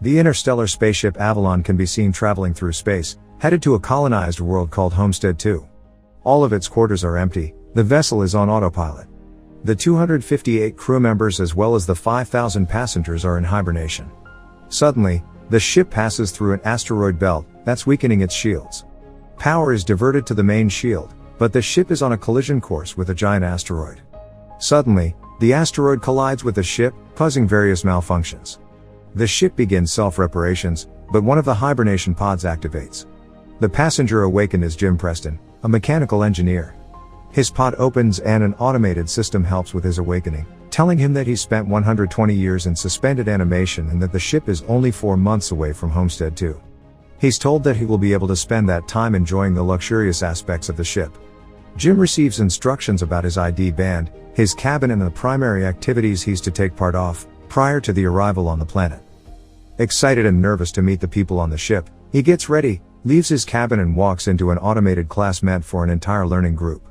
The interstellar spaceship Avalon can be seen traveling through space, headed to a colonized world called Homestead 2. All of its quarters are empty, the vessel is on autopilot. The 258 crew members as well as the 5,000 passengers are in hibernation. Suddenly, the ship passes through an asteroid belt that's weakening its shields. Power is diverted to the main shield, but the ship is on a collision course with a giant asteroid. Suddenly, the asteroid collides with the ship, causing various malfunctions. The ship begins self-reparations, but one of the hibernation pods activates. The passenger awakened is Jim Preston, a mechanical engineer. His pod opens and an automated system helps with his awakening, telling him that he spent 120 years in suspended animation and that the ship is only 4 months away from Homestead 2. He's told that he will be able to spend that time enjoying the luxurious aspects of the ship. Jim receives instructions about his ID band, his cabin and the primary activities he's to take part of, prior to the arrival on the planet. Excited and nervous to meet the people on the ship, he gets ready, leaves his cabin and walks into an automated class meant for an entire learning group.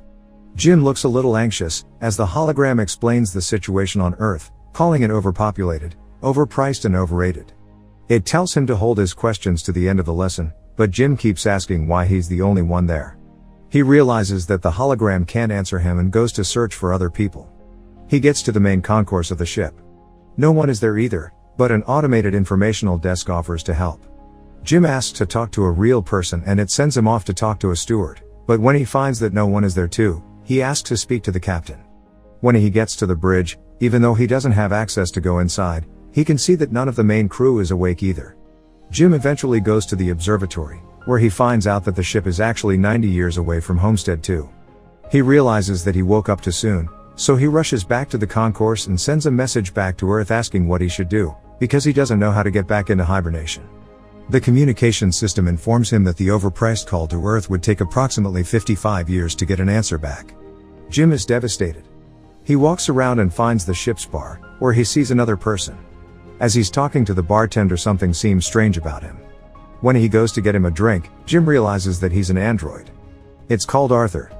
Jim looks a little anxious, as the hologram explains the situation on Earth, calling it overpopulated, overpriced and overrated. It tells him to hold his questions to the end of the lesson, but Jim keeps asking why he's the only one there. He realizes that the hologram can't answer him and goes to search for other people. He gets to the main concourse of the ship. No one is there either, but an automated informational desk offers to help. Jim asks to talk to a real person and it sends him off to talk to a steward, but when he finds that no one is there too, he asks to speak to the captain. When he gets to the bridge, even though he doesn't have access to go inside, he can see that none of the main crew is awake either. Jim eventually goes to the observatory, where he finds out that the ship is actually 90 years away from Homestead 2. He realizes that he woke up too soon, so he rushes back to the concourse and sends a message back to Earth asking what he should do, because he doesn't know how to get back into hibernation. The communication system informs him that the overpriced call to Earth would take approximately 55 years to get an answer back. Jim is devastated. He walks around and finds the ship's bar, where he sees another person. As he's talking to the bartender, something seems strange about him. When he goes to get him a drink, Jim realizes that he's an android. It's called Arthur.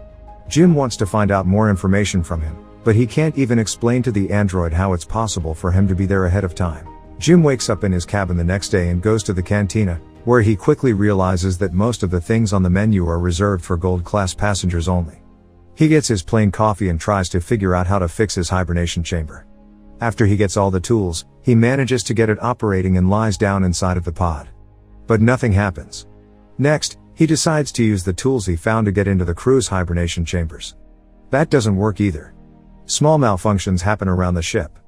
Jim wants to find out more information from him, but he can't even explain to the android how it's possible for him to be there ahead of time. Jim wakes up in his cabin the next day and goes to the cantina, where he quickly realizes that most of the things on the menu are reserved for gold-class passengers only. He gets his plain coffee and tries to figure out how to fix his hibernation chamber. After he gets all the tools, he manages to get it operating and lies down inside of the pod. But nothing happens. Next, he decides to use the tools he found to get into the crew's hibernation chambers. That doesn't work either. Small malfunctions happen around the ship.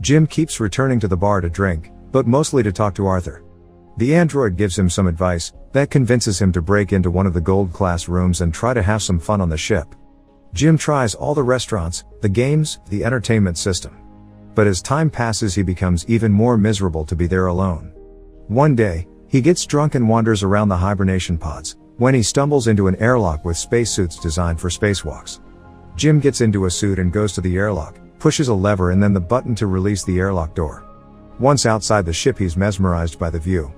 Jim keeps returning to the bar to drink, but mostly to talk to Arthur. The android gives him some advice that convinces him to break into one of the gold-class rooms and try to have some fun on the ship. Jim tries all the restaurants, the games, the entertainment system. But as time passes, he becomes even more miserable to be there alone. One day, he gets drunk and wanders around the hibernation pods, when he stumbles into an airlock with spacesuits designed for spacewalks. Jim gets into a suit and goes to the airlock, pushes a lever and then the button to release the airlock door. Once outside the ship, he's mesmerized by the view.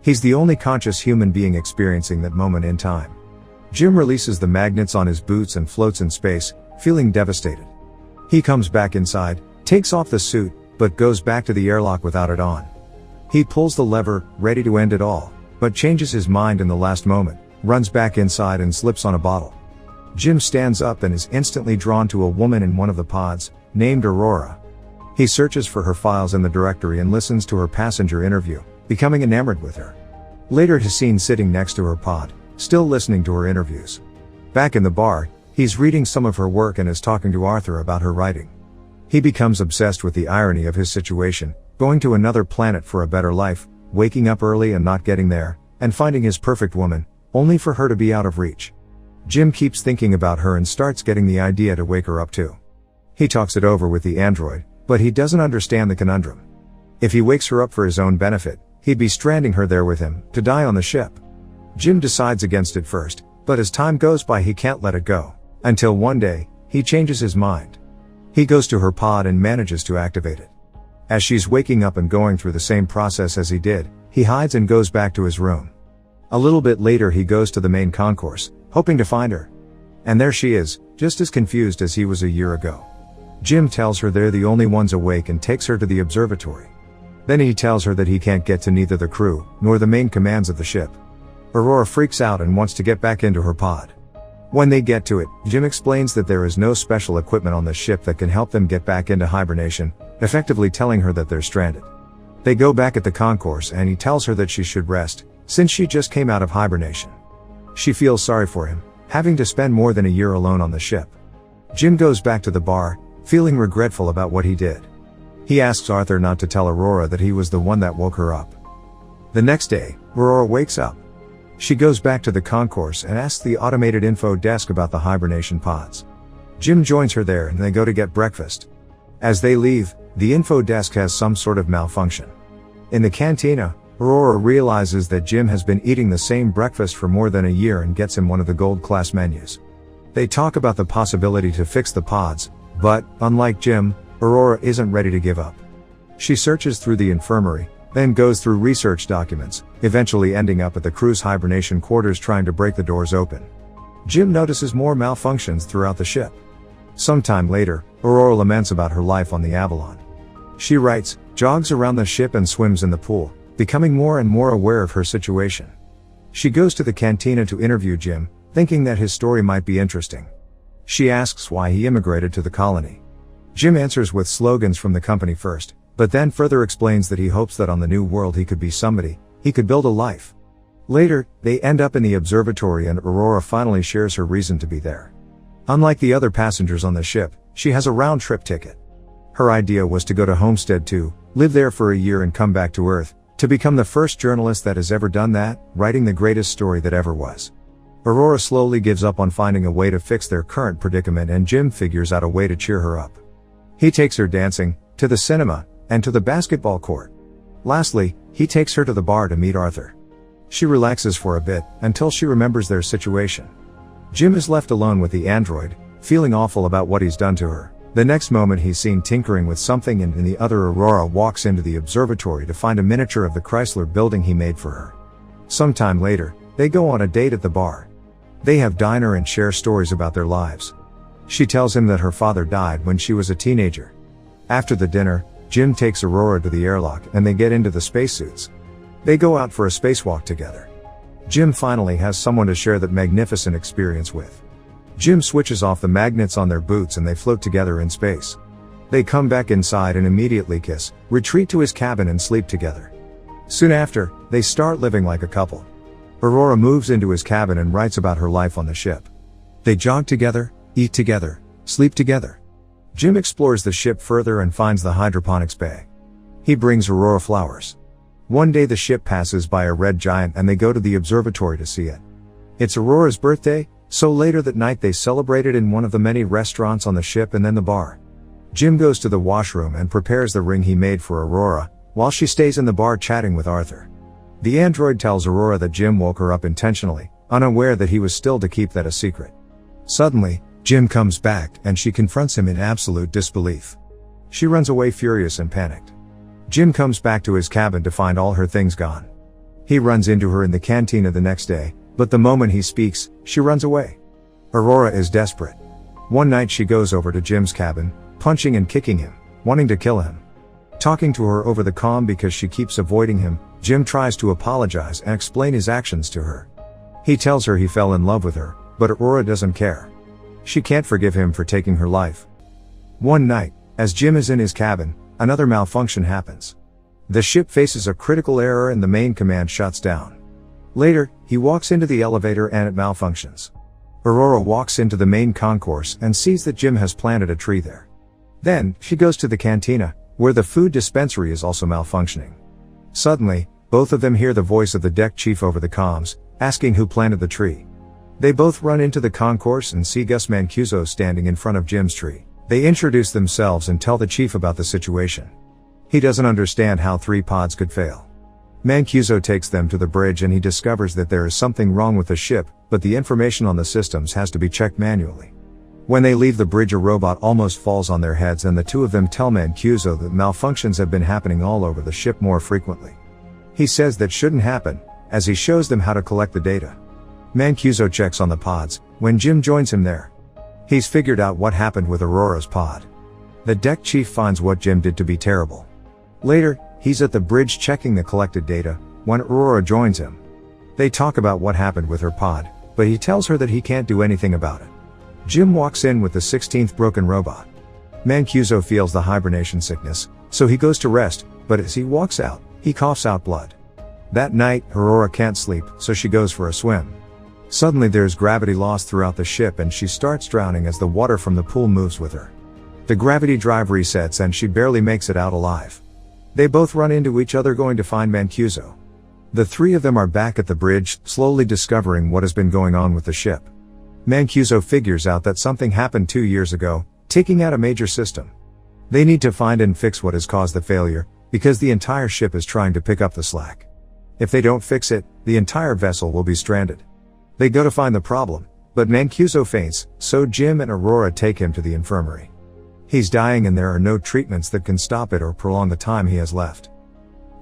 He's the only conscious human being experiencing that moment in time. Jim releases the magnets on his boots and floats in space, feeling devastated. He comes back inside, takes off the suit, but goes back to the airlock without it on. He pulls the lever, ready to end it all, but changes his mind in the last moment, runs back inside and slips on a bottle. Jim stands up and is instantly drawn to a woman in one of the pods, named Aurora. He searches for her files in the directory and listens to her passenger interview, becoming enamored with her. Later he's seen sitting next to her pod, still listening to her interviews. Back in the bar, he's reading some of her work and is talking to Arthur about her writing. He becomes obsessed with the irony of his situation, going to another planet for a better life, waking up early and not getting there, and finding his perfect woman, only for her to be out of reach. Jim keeps thinking about her and starts getting the idea to wake her up too. He talks it over with the android, but he doesn't understand the conundrum. If he wakes her up for his own benefit, he'd be stranding her there with him, to die on the ship. Jim decides against it first, but as time goes by he can't let it go. Until one day, he changes his mind. He goes to her pod and manages to activate it. As she's waking up and going through the same process as he did, he hides and goes back to his room. A little bit later he goes to the main concourse, hoping to find her. And there she is, just as confused as he was a year ago. Jim tells her they're the only ones awake and takes her to the observatory. Then he tells her that he can't get to neither the crew, nor the main commands of the ship. Aurora freaks out and wants to get back into her pod. When they get to it, Jim explains that there is no special equipment on the ship that can help them get back into hibernation, effectively telling her that they're stranded. They go back at the concourse and he tells her that she should rest, since she just came out of hibernation. She feels sorry for him, having to spend more than a year alone on the ship. Jim goes back to the bar, feeling regretful about what he did. He asks Arthur not to tell Aurora that he was the one that woke her up. The next day, Aurora wakes up. She goes back to the concourse and asks the automated info desk about the hibernation pods. Jim joins her there and they go to get breakfast. As they leave, the info desk has some sort of malfunction. In the cantina, Aurora realizes that Jim has been eating the same breakfast for more than a year and gets him one of the gold class menus. They talk about the possibility to fix the pods, but, unlike Jim, Aurora isn't ready to give up. She searches through the infirmary, then goes through research documents, eventually ending up at the crew's hibernation quarters trying to break the doors open. Jim notices more malfunctions throughout the ship. Sometime later, Aurora laments about her life on the Avalon. She writes, jogs around the ship and swims in the pool, becoming more and more aware of her situation. She goes to the cantina to interview Jim, thinking that his story might be interesting. She asks why he immigrated to the colony. Jim answers with slogans from the company first, but then further explains that he hopes that on the new world he could be somebody, he could build a life. Later, they end up in the observatory and Aurora finally shares her reason to be there. Unlike the other passengers on the ship, she has a round-trip ticket. Her idea was to go to Homestead 2, live there for a year and come back to Earth, to become the first journalist that has ever done that, writing the greatest story that ever was. Aurora slowly gives up on finding a way to fix their current predicament and Jim figures out a way to cheer her up. He takes her dancing, to the cinema, and to the basketball court. Lastly, he takes her to the bar to meet Arthur. She relaxes for a bit, until she remembers their situation. Jim is left alone with the android, feeling awful about what he's done to her. The next moment he's seen tinkering with something and in the other Aurora walks into the observatory to find a miniature of the Chrysler building he made for her. Sometime later, they go on a date at the bar. They have dinner and share stories about their lives. She tells him that her father died when she was a teenager. After the dinner, Jim takes Aurora to the airlock and they get into the spacesuits. They go out for a spacewalk together. Jim finally has someone to share that magnificent experience with. Jim switches off the magnets on their boots and they float together in space. They come back inside and immediately kiss, retreat to his cabin and sleep together. Soon after, they start living like a couple. Aurora moves into his cabin and writes about her life on the ship. They jog together, eat together, sleep together. Jim explores the ship further and finds the hydroponics bay. He brings Aurora flowers. One day the ship passes by a red giant and they go to the observatory to see it. It's Aurora's birthday, so later that night they celebrate it in one of the many restaurants on the ship and then the bar. Jim goes to the washroom and prepares the ring he made for Aurora, while she stays in the bar chatting with Arthur. The android tells Aurora that Jim woke her up intentionally, unaware that he was still to keep that a secret. Suddenly, Jim comes back and she confronts him in absolute disbelief. She runs away furious and panicked. Jim comes back to his cabin to find all her things gone. He runs into her in the cantina the next day, but the moment he speaks, she runs away. Aurora is desperate. One night she goes over to Jim's cabin, punching and kicking him, wanting to kill him. Talking to her over the comm because she keeps avoiding him, Jim tries to apologize and explain his actions to her. He tells her he fell in love with her, but Aurora doesn't care. She can't forgive him for taking her life. One night, as Jim is in his cabin, another malfunction happens. The ship faces a critical error and the main command shuts down. Later, he walks into the elevator and it malfunctions. Aurora walks into the main concourse and sees that Jim has planted a tree there. Then, she goes to the cantina, where the food dispensary is also malfunctioning. Suddenly, both of them hear the voice of the deck chief over the comms, asking who planted the tree. They both run into the concourse and see Gus Mancuso standing in front of Jim's tree. They introduce themselves and tell the chief about the situation. He doesn't understand how 3 pods could fail. Mancuso takes them to the bridge and he discovers that there is something wrong with the ship, but the information on the systems has to be checked manually. When they leave the bridge, a robot almost falls on their heads and the two of them tell Mancuso that malfunctions have been happening all over the ship more frequently. He says that shouldn't happen, as he shows them how to collect the data. Mancuso checks on the pods, when Jim joins him there. He's figured out what happened with Aurora's pod. The deck chief finds what Jim did to be terrible. Later, He's at the bridge checking the collected data, when Aurora joins him. They talk about what happened with her pod, but he tells her that he can't do anything about it. Jim walks in with the 16th broken robot. Mancuso feels the hibernation sickness, so he goes to rest, but as he walks out, he coughs out blood. That night, Aurora can't sleep, so she goes for a swim. Suddenly there's gravity loss throughout the ship and she starts drowning as the water from the pool moves with her. The gravity drive resets and she barely makes it out alive. They both run into each other going to find Mancuso. The three of them are back at the bridge, slowly discovering what has been going on with the ship. Mancuso figures out that something happened 2 years ago, taking out a major system. They need to find and fix what has caused the failure, because the entire ship is trying to pick up the slack. If they don't fix it, the entire vessel will be stranded. They go to find the problem, but Mancuso faints, so Jim and Aurora take him to the infirmary. He's dying and there are no treatments that can stop it or prolong the time he has left.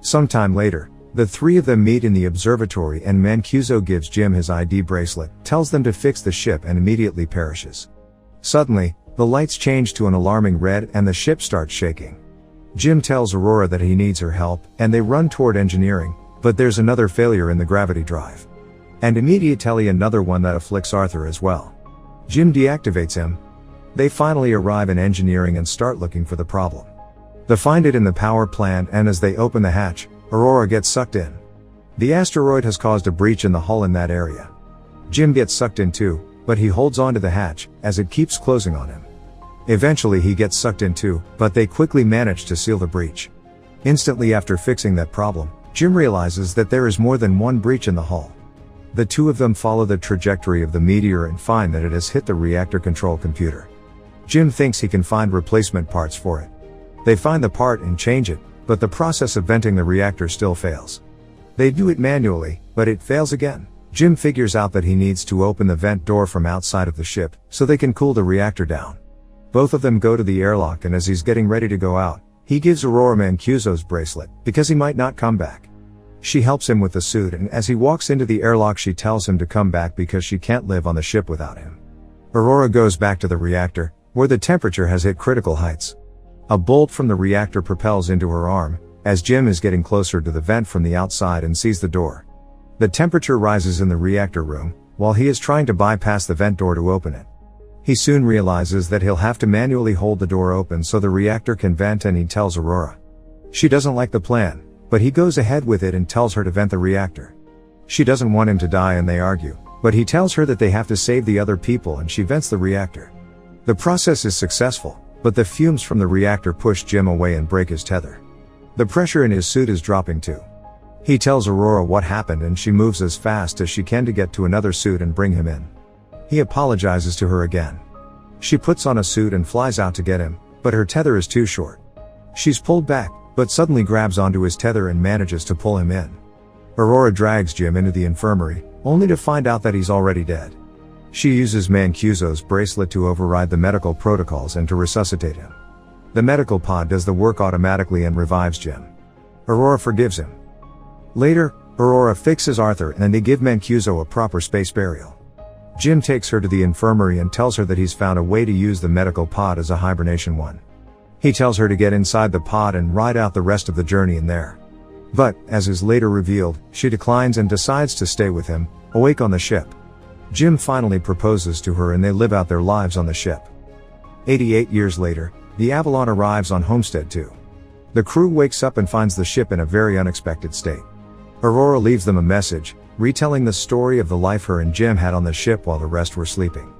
Sometime later, the three of them meet in the observatory and Mancuso gives Jim his ID bracelet, tells them to fix the ship and immediately perishes. Suddenly, the lights change to an alarming red and the ship starts shaking. Jim tells Aurora that he needs her help, and they run toward engineering, but there's another failure in the gravity drive. And immediately another one that afflicts Arthur as well. Jim deactivates him. They finally arrive in engineering and start looking for the problem. They find it in the power plant and as they open the hatch, Aurora gets sucked in. The asteroid has caused a breach in the hull in that area. Jim gets sucked in too, but he holds on to the hatch, as it keeps closing on him. Eventually he gets sucked in too, but they quickly manage to seal the breach. Instantly after fixing that problem, Jim realizes that there is more than one breach in the hull. The two of them follow the trajectory of the meteor and find that it has hit the reactor control computer. Jim thinks he can find replacement parts for it. They find the part and change it, but the process of venting the reactor still fails. They do it manually, but it fails again. Jim figures out that he needs to open the vent door from outside of the ship, so they can cool the reactor down. Both of them go to the airlock and as he's getting ready to go out, he gives Aurora Mancuso's bracelet, because he might not come back. She helps him with the suit and as he walks into the airlock she tells him to come back because she can't live on the ship without him. Aurora goes back to the reactor, where the temperature has hit critical heights. A bolt from the reactor propels into her arm, as Jim is getting closer to the vent from the outside and sees the door. The temperature rises in the reactor room, while he is trying to bypass the vent door to open it. He soon realizes that he'll have to manually hold the door open so the reactor can vent and he tells Aurora. She doesn't like the plan, but he goes ahead with it and tells her to vent the reactor. She doesn't want him to die and they argue, but he tells her that they have to save the other people and she vents the reactor. The process is successful, but the fumes from the reactor push Jim away and break his tether. The pressure in his suit is dropping too. He tells Aurora what happened and she moves as fast as she can to get to another suit and bring him in. He apologizes to her again. She puts on a suit and flies out to get him, but her tether is too short. She's pulled back, but suddenly grabs onto his tether and manages to pull him in. Aurora drags Jim into the infirmary, only to find out that he's already dead. She uses Mancuso's bracelet to override the medical protocols and to resuscitate him. The medical pod does the work automatically and revives Jim. Aurora forgives him. Later, Aurora fixes Arthur and they give Mancuso a proper space burial. Jim takes her to the infirmary and tells her that he's found a way to use the medical pod as a hibernation one. He tells her to get inside the pod and ride out the rest of the journey in there. But, as is later revealed, she declines and decides to stay with him, awake on the ship. Jim finally proposes to her and they live out their lives on the ship. 88 years later, the Avalon arrives on Homestead 2. The crew wakes up and finds the ship in a very unexpected state. Aurora leaves them a message, retelling the story of the life her and Jim had on the ship while the rest were sleeping.